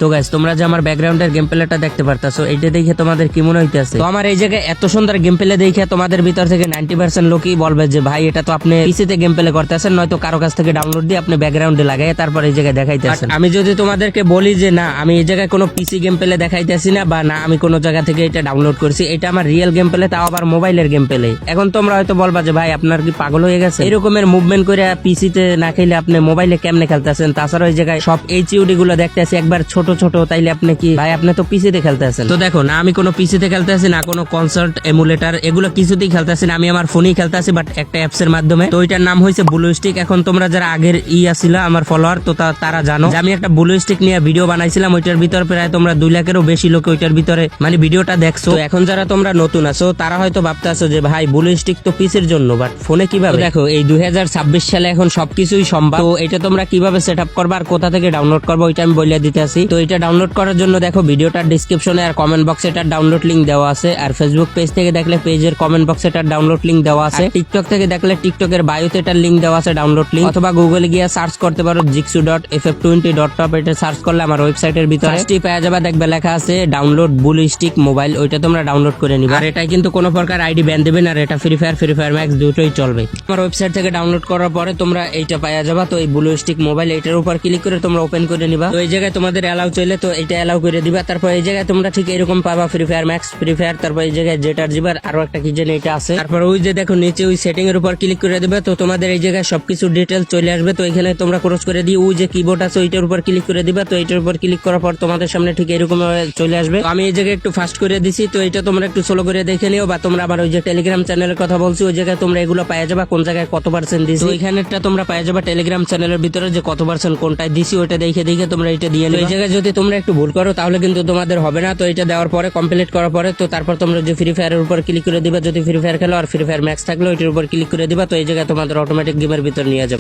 তো গাইস তোমরা যে আমার ব্যাকগ্রাউন্ডের গেম প্লেটা দেখতে পারতাছো, এইটা দেখে তোমাদের কি মনে হইতেছে? তো আমার এই জায়গায় এত সুন্দর গেম প্লে দেখে তোমাদের ভিতর থেকে 90% লোকই বলবে যে ভাই এটা তো আপনি পিসিতে গেম প্লে করতেছেন, নয়তো কারো কাছ থেকে ডাউনলোড দিয়ে আপনি ব্যাকগ্রাউন্ডে লাগাই তারপর এই জায়গায় দেখাইতেছেন। আমি যদি তোমাদেরকে বলি যে না, আমি এই জায়গায় কোনো পিসি গেম প্লে দেখাইতেছি না, বা না আমি কোনো জায়গা থেকে এটা ডাউনলোড করছি, এটা আমার রিয়েল গেম প্লে, তাও আবার মোবাইলের গেম প্লে। এখন তোমরা হয়তো বলবা যে ভাই আপনার কি পাগল হয়ে গেছে? এরকমের মুভমেন্ট করে পিসিতে না খেলে আপনি মোবাইলে কেমনে খেলতেছেন? তাছাড়া ওই জায়গায় সব এইচইউডি গুলো দেখতেছি একবার ছোট ছোট, তাইলে আপনি কি ভাই আপনি তো পিসিতে খেলতেছেন? তো দেখো না, আমি কোনো পিসিতে খেলতেছি না, কোনো কনসার্ট এমুলেটার এগুলো কিছুতেই খেলতেছি না, আমি আমার ফোনেই খেলতেছি, বাট একটা অ্যাপস এর মাধ্যমে। তো ওইটার নাম হয়েছে ব্লু স্টিক। এখন তোমরা যারা আগের ছিল আমার ফলোয়ার, তো তারা জানো যে আমি একটা ব্লু স্টিক নিয়ে ভিডিও বানাইছিলাম, ওইটার ভিতরে প্রায় তোমরা 2 লাখেরও বেশি লোক ওইটার ভিতরে মানে ভিডিওটা দেখছো। তো এখন যারা তোমরা নতুন আছো তারা হয়তো ভাবতেছো যে ভাই ব্লু স্টিক তো পিসির জন্য, বাট ফোনে কিভাবে? দেখো এই 2026 সালে এখন সবকিছুই সম্ভব। তো এটা তোমরা কিভাবে সেট আপ করবা আর কোথা থেকে ডাউনলোড করবো ওইটা আমি বলে দিতে আসি। তো এটা ডাউনলোড করার জন্য দেখো ভিডিওটার ডিসক্রিপশনে আর কমেন্ট বক্সে এটার ডাউনলোড লিংক দেওয়া আছে, আর ফেসবুক পেজ থেকে দেখলে পেজের কমেন্ট বক্সে এটার ডাউনলোড লিংক দেওয়া আছে, টিকটক থেকে দেখলে টিকটকের বায়োতে এটার লিংক দেওয়া আছে ডাউনলোড লিংক, অথবা গুগলে গিয়ে সার্চ করতে পারো jigsaw.ff20.top। এটা সার্চ করলে আমার ওয়েবসাইটের ভিতরে ফার্স্টই পেয়ে যাবে, দেখবে লেখা আছে ডাউনলোড ব্লু স্টিক মোবাইল, ওইটা তোমরা ডাউনলোড করে নিবা। আর এটাই কিন্তু কোনো প্রকার আইডি ব্যান দেবে না, আর এটা ফ্রি ফায়ার ম্যাক্স দুটোই চলবে। আমার ওয়েবসাইট থেকে ডাউনলোড করার পরে তোমরা এইটা পাওয়া যাবে। তো এই ব্লু স্টিক মোবাইল এটার উপর ক্লিক করে তোমরা ওপেন করে নিবা। তো এই জায়গায় তোমাদের অ্যালাউ চাইলে তো এটা অ্যালাউ করে দিবা। তারপর এই জায়গায় তোমরা ঠিক এরকম পাবা free fire max, free fire, তারপর এই জায়গায় জেটার জিবার আরো একটা কি যেন এটা আছে। তারপর ওই যে দেখো নিচে ওই সেটিং এর উপর ক্লিক করে দিবে, তো তোমাদের এই জায়গায় সবকিছু ডিটেল চলে আসবে। তো এখানে তোমরা ক্রস করে দিয়ে ওই যে কিবোর্ড আছে ওইটার উপর ক্লিক করে দিবা। তো এইটার উপর ক্লিক করার পর তোমাদের সামনে ঠিক এরকম চলে আসবে। তো আমি এই জায়গায় একটু ফাস্ট করে দিছি, তো এটা তোমরা একটু স্লো করে দেখে নিও, বা তোমরা আবার ওই যে টেলিগ্রাম চ্যানেলের কথা বলছি ওই জায়গায় তোমরা এগুলো পাওয়া যাবে কোন জায়গায় কত পার্সেন্ট দিছি। ওইখানেরটা তোমরা পাওয়া যাবে টেলিগ্রাম চ্যানেলের ভিতরে যে কত পার্সেন্ট কোনটায় দিছি, ওইটা দেখে তোমরা এটা দিয়ে নিও। এই জায়গায় যদি তোমরা একটু ভুল করো তাহলে কিন্তু তোমাদের হবে না। তো এটা দেওয়ার পরে কমপ্লিট করার পরে তো তারপর তোমরা যে ফ্রি ফায়ারের উপর ক্লিক করে দিবা, যদি ফ্রি ফায়ার খেলো আর ফ্রি ফায়ার ম্যাক্স থাকলে ওইটার উপর ক্লিক করে দিবা। তো এই জায়গায় তোমাদের অটোমেটিক গেমের ভিতর নিয়ে যাবে।